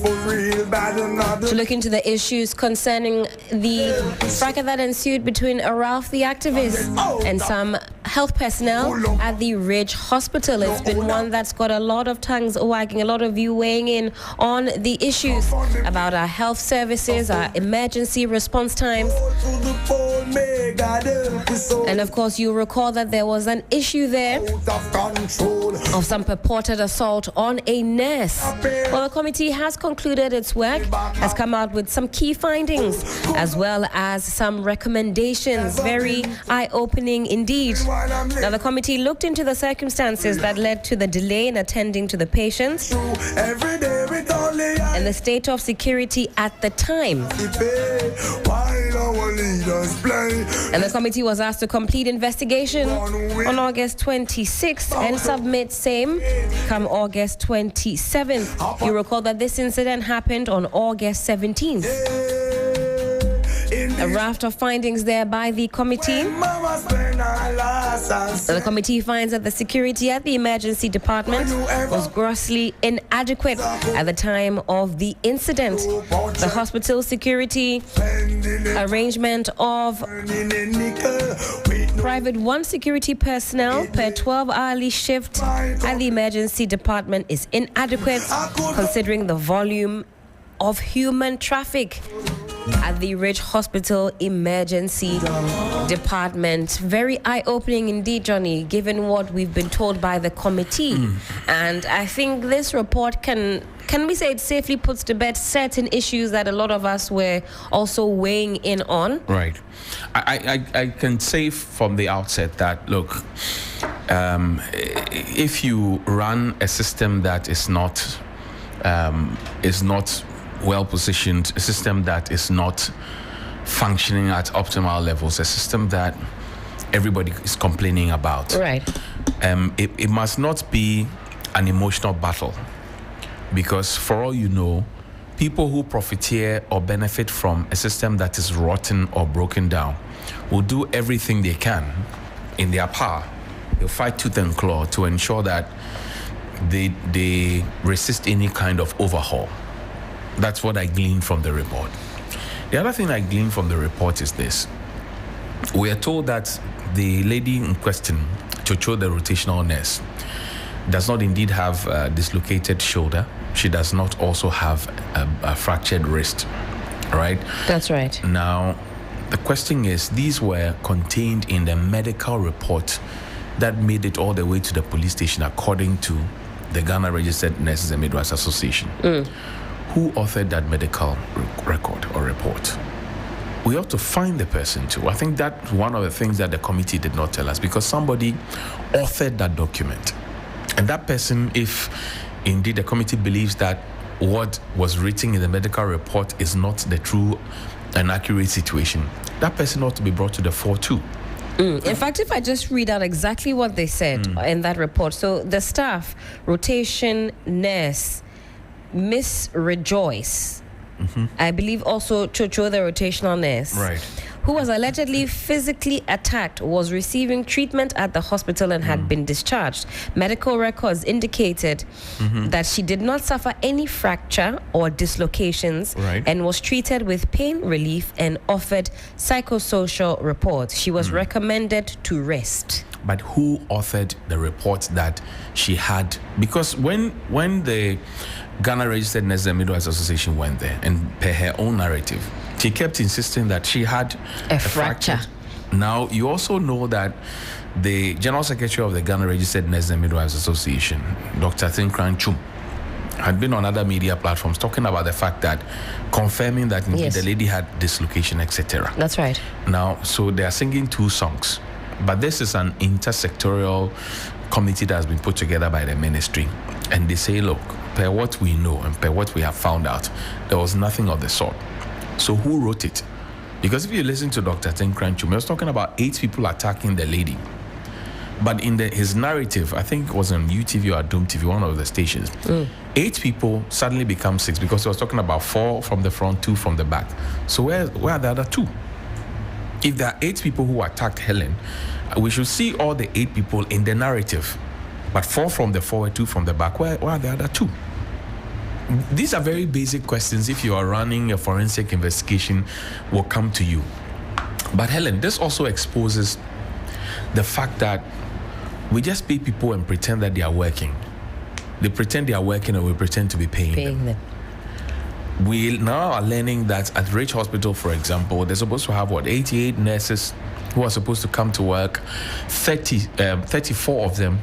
To look into the issues concerning the fracas that ensued between Ralph the activist and some health personnel at the Ridge Hospital. It's been one that's got a lot of tongues wagging, a lot of you weighing in on the issues about our health services, our emergency response times. And of course, you'll recall that there was an issue there of some purported assault on a nurse. Well, the committee has concluded its work, has come out with some key findings, as well as some recommendations. Very eye-opening indeed. Now, the committee looked into the circumstances that led to the delay in attending to the patients and the state of security at the time. And the committee was asked to complete investigation on August 26th and submit same come August 27th. You recall that this incident happened on August 17th. A raft of findings there by the committee. The committee finds that the security at the emergency department was grossly inadequate at the time of the incident. The hospital security arrangement of private one security personnel per 12-hourly shift at the emergency department is inadequate considering the volume of human traffic at the Ridge Hospital Emergency Department. Very eye-opening indeed, Johnny, given what we've been told by the committee. And I think this report can we say it safely puts to bed certain issues that a lot of us were also weighing in on? Right. I can say from the outset that, look, if you run a system that is not well positioned, a system that is not functioning at optimal levels, a system that everybody is complaining about. Right. It must not be an emotional battle, because for all you know, people who profiteer or benefit from a system that is rotten or broken down will do everything they can in their power. They'll fight tooth and claw to ensure that they resist any kind of overhaul. That's what I gleaned from the report. The other thing I gleaned from the report is this. We are told that the lady in question, Chocho, the rotational nurse, does not indeed have a dislocated shoulder. She does not also have a fractured wrist, right? That's right. Now, the question is, these were contained in the medical report that made it all the way to the police station, according to the Ghana Registered Nurses and Midwives Association. Who authored that medical record or report? We ought to find the person too. I think that's one of the things that the committee did not tell us, because somebody authored that document. And that person, if indeed the committee believes that what was written in the medical report is not the true and accurate situation, that person ought to be brought to the fore too. In fact, if I just read out exactly what they said in that report. So the staff, rotation nurse, Miss Rejoice, I believe also Chocho, the rotational nurse, right, who was allegedly physically attacked, was receiving treatment at the hospital and had been discharged. Medical records indicated that she did not suffer any fracture or dislocations, right, and was treated with pain relief and offered psychosocial reports. She was recommended to rest. But who authored the report that she had? Because when the Ghana Registered Nurses and Midwives Association went there, and per her own narrative, she kept insisting that she had a fracture. Now, you also know that the General Secretary of the Ghana Registered Nurses and Midwives Association, Dr. Thinkran Chum, had been on other media platforms talking about the fact that, confirming that indeed the lady had dislocation, etc. That's right. Now, so they are singing two songs. But this is an intersectorial committee that has been put together by the ministry. And they say, look, per what we know and per what we have found out, there was nothing of the sort. So who wrote it? Because if you listen to Dr. Thinkran Chum, he was talking about 8 people attacking the lady. But in his narrative, I think it was on UTV or Doom TV, one of the stations, 8 people suddenly become 6, because he was talking about 4 from the front, 2 from the back. So where are the other 2? If there are 8 people who attacked Helen, we should see all the 8 people in the narrative. But 4 from the forward, 2 from the back. Where are the other 2? These are very basic questions. If you are running a forensic investigation, will come to you. But Helen, this also exposes the fact that we just pay people and pretend that they are working. They pretend they are working and we pretend to be paying them. We now are learning that at Rich Hospital, for example, they're supposed to have 88 nurses who are supposed to come to work. 34 of them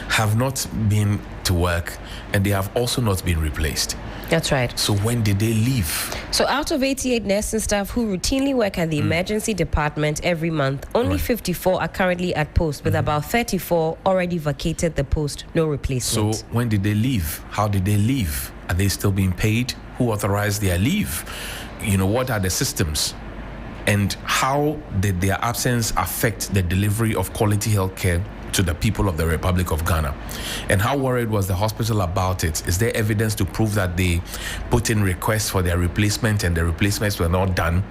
have not been to work, and they have also not been replaced. That's right. So when did they leave? So out of 88 nursing staff who routinely work at the emergency department every month, only 54 are currently at post, with about 34 already vacated the post, no replacement. So when did they leave? How did they leave? Are they still being paid? Who authorized their leave? What are the systems? And how did their absence affect the delivery of quality health care to the people of the Republic of Ghana? And how worried was the hospital about it? Is there evidence to prove that they put in requests for their replacement and the replacements were not done?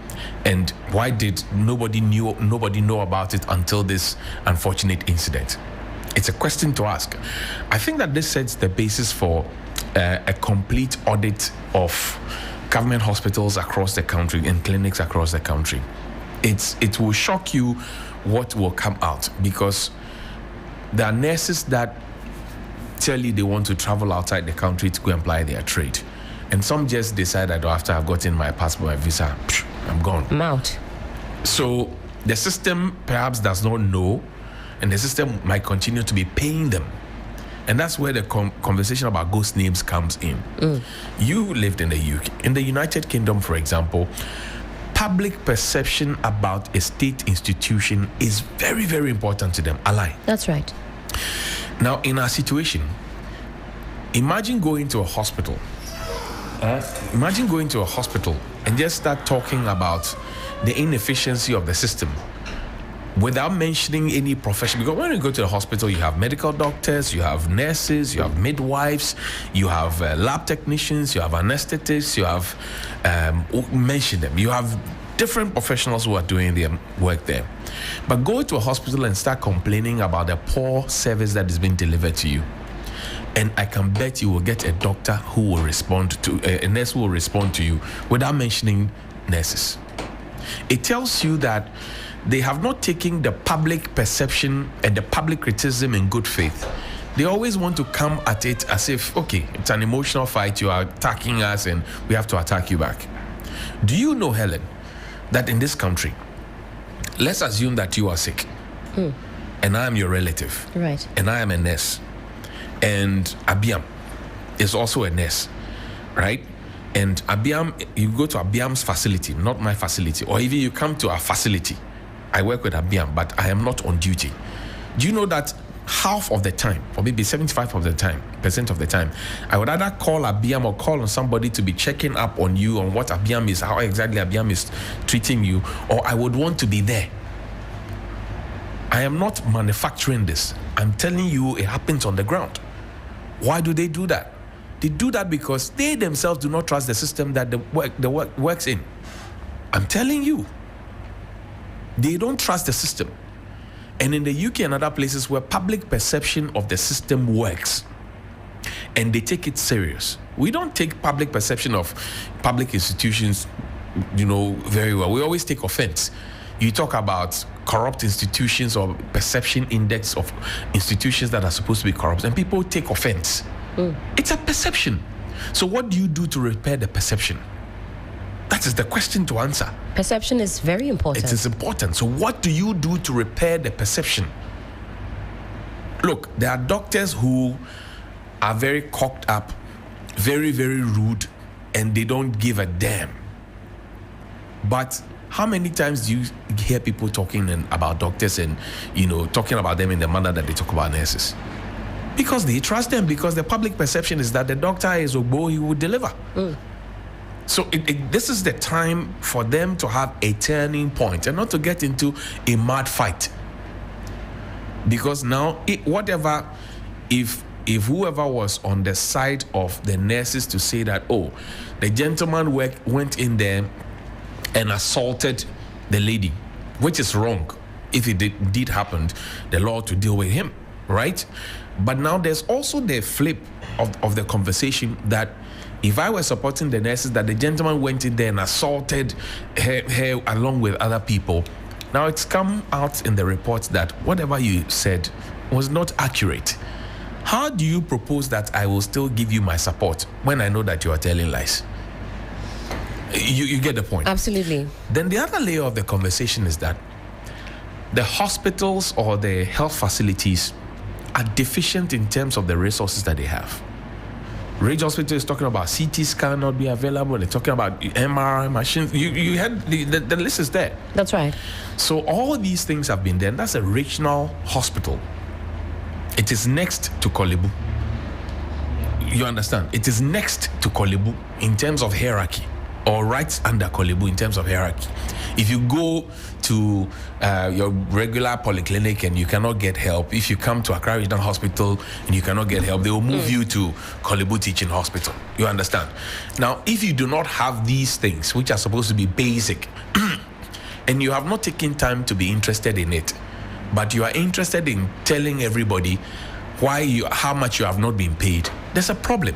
And why did nobody know about it until this unfortunate incident? It's a question to ask. I think that this sets the basis for a complete audit of government hospitals across the country and clinics across the country. It will shock you what will come out, because there are nurses that tell you they want to travel outside the country to go and apply their trade. And some just decide that after I've gotten my passport, my visa, I'm gone. I'm out. So the system perhaps does not know, and the system might continue to be paying them. And that's where the conversation about ghost names comes in. You lived in the UK. In the United Kingdom, for example, public perception about a state institution is very, very important to them. Alai. That's right. Now, in our situation, imagine going to a hospital. Imagine going to a hospital and just start talking about the inefficiency of the system without mentioning any profession. Because when you go to the hospital, you have medical doctors, you have nurses, you have midwives, you have lab technicians, you have anesthetists, you have, mention them. You have different professionals who are doing their work there. But go to a hospital and start complaining about the poor service that is being delivered to you. And I can bet you will get a doctor who will respond to, a nurse who will respond to you without mentioning nurses. It tells you that they have not taken the public perception and the public criticism in good faith. They always want to come at it as if, okay, it's an emotional fight, you are attacking us and we have to attack you back. Do you know, Helen, that in this country, let's assume that you are sick and I am your relative, right? And I am a nurse, and Abiam is also a nurse, right? And Abiam, you go to Abiam's facility, not my facility, or even you come to our facility. I work with Abiam, but I am not on duty. Do you know that half of the time, or maybe 75% of the time, I would either call Abiam or call on somebody to be checking up on you on what Abiam is, how exactly Abiam is treating you, or I would want to be there. I am not manufacturing this. I'm telling you it happens on the ground. Why do they do that? They do that because they themselves do not trust the system that the work works in. I'm telling you. They don't trust the system. And in the UK and other places where public perception of the system works, and they take it serious. We don't take public perception of public institutions, very well. We always take offense. You talk about corrupt institutions or perception index of institutions that are supposed to be corrupt, and people take offense. It's a perception. So what do you do to repair the perception? That is the question to answer. Perception is very important. It is important. So what do you do to repair the perception? Look, there are doctors who are very cocked up, very, very rude, and they don't give a damn. But how many times do you hear people talking about doctors and, talking about them in the manner that they talk about nurses? Because they trust them, because the public perception is that the doctor is a boy who will deliver. So this is the time for them to have a turning point and not to get into a mad fight. Because now, if whoever was on the side of the nurses to say that, the gentleman went in there and assaulted the lady, which is wrong. If it did happen, the law to deal with him. right? But now there's also the flip of the conversation that if I were supporting the nurses, that the gentleman went in there and assaulted her along with other people. Now it's come out in the report that whatever you said was not accurate. How do you propose that I will still give you my support when I know that you are telling lies? You get the point? Absolutely. Then the other layer of the conversation is that the hospitals or the health facilities are deficient in terms of the resources that they have. Ridge Hospital is talking about CT scan not being available. They're talking about MRI machines. You had the list is there. That's right. So all these things have been there. And that's a regional hospital. It is next to Korle Bu. You understand? It is next to Korle Bu in terms of hierarchy, or right under Korle Bu in terms of hierarchy. If you go to your regular polyclinic and you cannot get help, if you come to Accra Regional Hospital and you cannot get help, they will move you to Korle Bu Teaching Hospital. You understand? Now, if you do not have these things, which are supposed to be basic, and you have not taken time to be interested in it, but you are interested in telling everybody how much you have not been paid, there's a problem.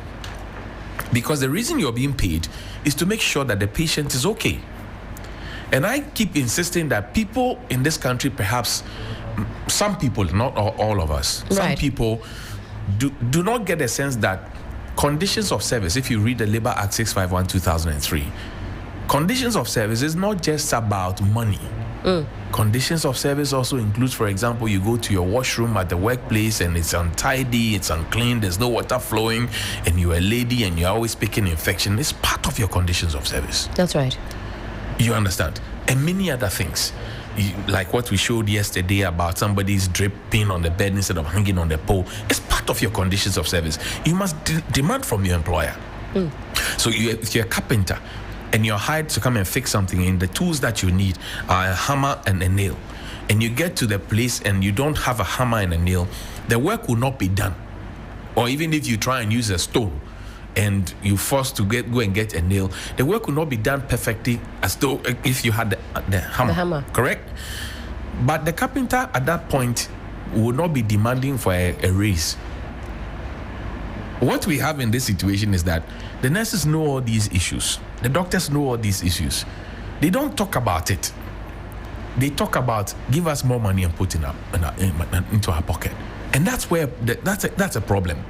Because the reason you're being paid is to make sure that the patient is okay. And I keep insisting that people in this country, perhaps some people, not all of us, some people do not get a sense that conditions of service, if you read the Labor Act 651 2003, conditions of service is not just about money. Conditions of service also includes, for example, you go to your washroom at the workplace and it's untidy, it's unclean, there's no water flowing, and you're a lady and you're always picking infection. It's part of your conditions of service. That's right. You understand? And many other things. Like what we showed yesterday about somebody's dripping on the bed instead of hanging on the pole. It's part of your conditions of service. You must demand from your employer. So if you're a carpenter and you're hired to come and fix something, and the tools that you need are a hammer and a nail, and you get to the place and you don't have a hammer and a nail, the work will not be done. Or even if you try and use a stone and you forced to go and get a nail, the work will not be done perfectly as though if you had the hammer. Correct? But the carpenter at that point would not be demanding for a raise. What we have in this situation is that the nurses know all these issues. The doctors know all these issues. They don't talk about it. They talk about give us more money and put into our pocket. And that's where that's a problem.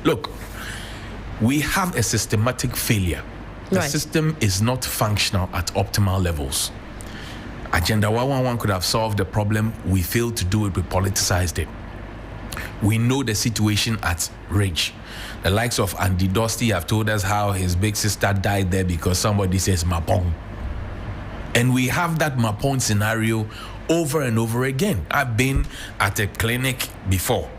Look, we have a systematic failure. The system is not functional at optimal levels. Agenda 111 could have solved the problem. We failed to do it. We politicized it. We know the situation at Ridge. The likes of Andy Dosty have told us how his big sister died there because somebody says Mapong. And we have that Mapong scenario over and over again. I've been at a clinic before.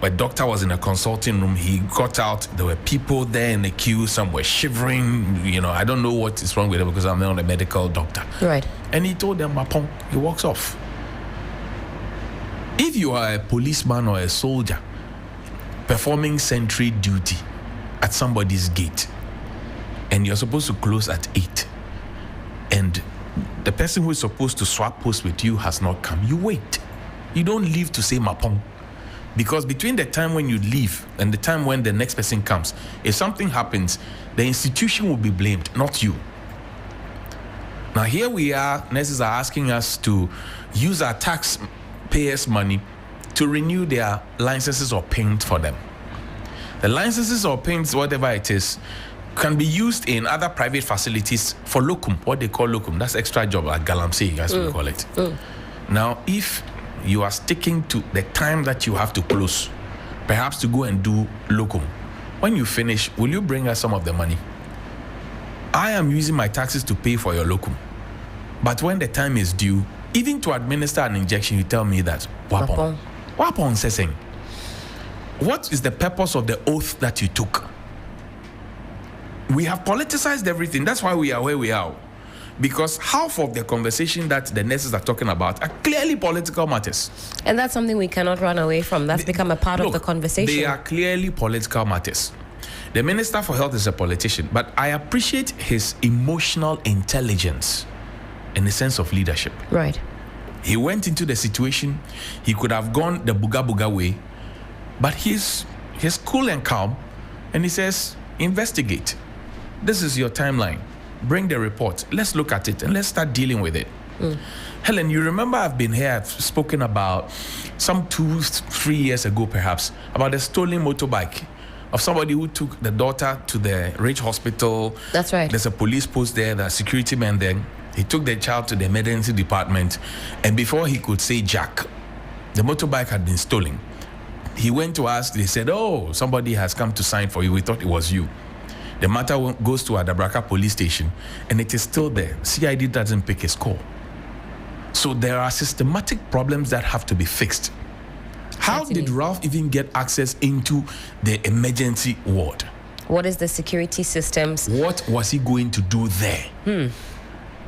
A doctor was in a consulting room. He got out. There were people there in the queue. Some were shivering. I don't know what is wrong with them because I'm not a medical doctor. Right. And he told them, Mapong, he walks off. If you are a policeman or a soldier performing sentry duty at somebody's gate and you're supposed to close at 8 and the person who is supposed to swap posts with you has not come, you wait. You don't leave to say Mapong. Because between the time when you leave and the time when the next person comes, if something happens, the institution will be blamed, not you. Now here we are, nurses are asking us to use our taxpayers' money to renew their licenses or paint for them. The licenses or paints, whatever it is, can be used in other private facilities for locum, what they call locum. That's extra job, like galamsey, as we call it. Now, if you are sticking to the time that you have to close, perhaps to go and do locum, when you finish, will you bring us some of the money? I am using my taxes to pay for your locum. But when the time is due, even to administer an injection, you tell me that, Wapong Seseng, what is the purpose of the oath that you took? We have politicized everything. That's why we are where we are. Because half of the conversation that the nurses are talking about are clearly political matters. And that's something we cannot run away from. That's become a part of the conversation. They are clearly political matters. The Minister for Health is a politician, but I appreciate his emotional intelligence and a sense of leadership. Right. He went into the situation. He could have gone the Buga Buga way, But he's cool and calm, and he says, investigate. This is your timeline. Bring the report. Let's look at it and let's start dealing with it. Helen, you remember I've been here, I've spoken about some 2-3 years ago perhaps, about a stolen motorbike of somebody who took the daughter to the Ridge Hospital. That's right. There's a police post there, the security man there. He took the child to the emergency department, and before he could say jack, the motorbike had been stolen. He went to us, they said, oh, somebody has come to sign for you. We thought it was you. The matter goes to Adabraka police station, and it is still there. CID doesn't pick his call. So there are systematic problems that have to be fixed. How did Ralph even get access into the emergency ward? What is the security systems? What was he going to do there?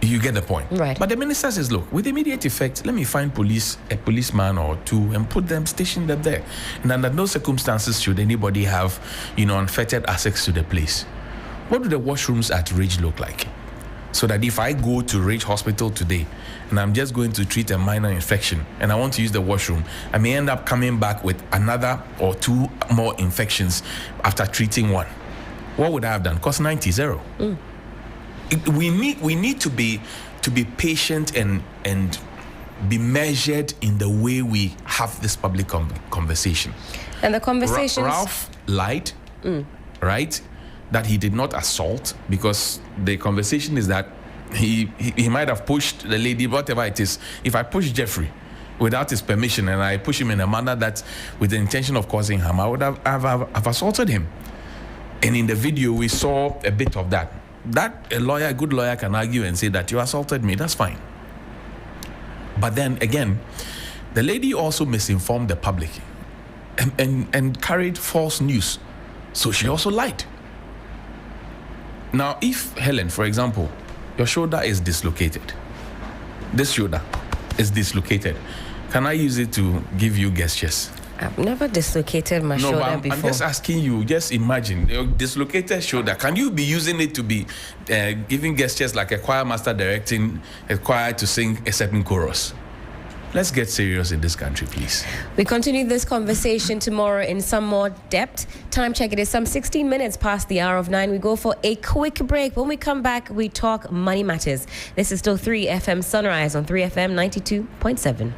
You get the point. Right. But the minister says, look, with immediate effect, let me find a policeman or two and put them, station them there. And under no circumstances should anybody have, unfettered access to the place. What do the washrooms at Ridge look like? So that if I go to Ridge Hospital today and I'm just going to treat a minor infection and I want to use the washroom, I may end up coming back with another or two more infections after treating one. What would I have done? Cost 90. We need to be patient and be measured in the way we have this public conversation. And the conversations... Ralph lied, right? That he did not assault, because the conversation is that he might have pushed the lady, whatever it is. If I push Jeffrey without his permission and I push him in a manner that's with the intention of causing harm, I would have assaulted him. And in the video, we saw a bit of that. That a good lawyer can argue and say that you assaulted me, that's fine. But then again, the lady also misinformed the public and carried false news. So she also lied. Now, if, Helen, for example, your shoulder is dislocated, this shoulder is dislocated, can I use it to give you gestures? I've never dislocated my shoulder before. I'm just asking you, just imagine, your dislocated shoulder, can you be using it to be giving gestures like a choir master directing a choir to sing a certain chorus? Let's get serious in this country, please. We continue this conversation tomorrow in some more depth. Time check, it is some 16 minutes past the hour of 9. We go for a quick break. When we come back, we talk money matters. This is still 3FM Sunrise on 3FM 92.7.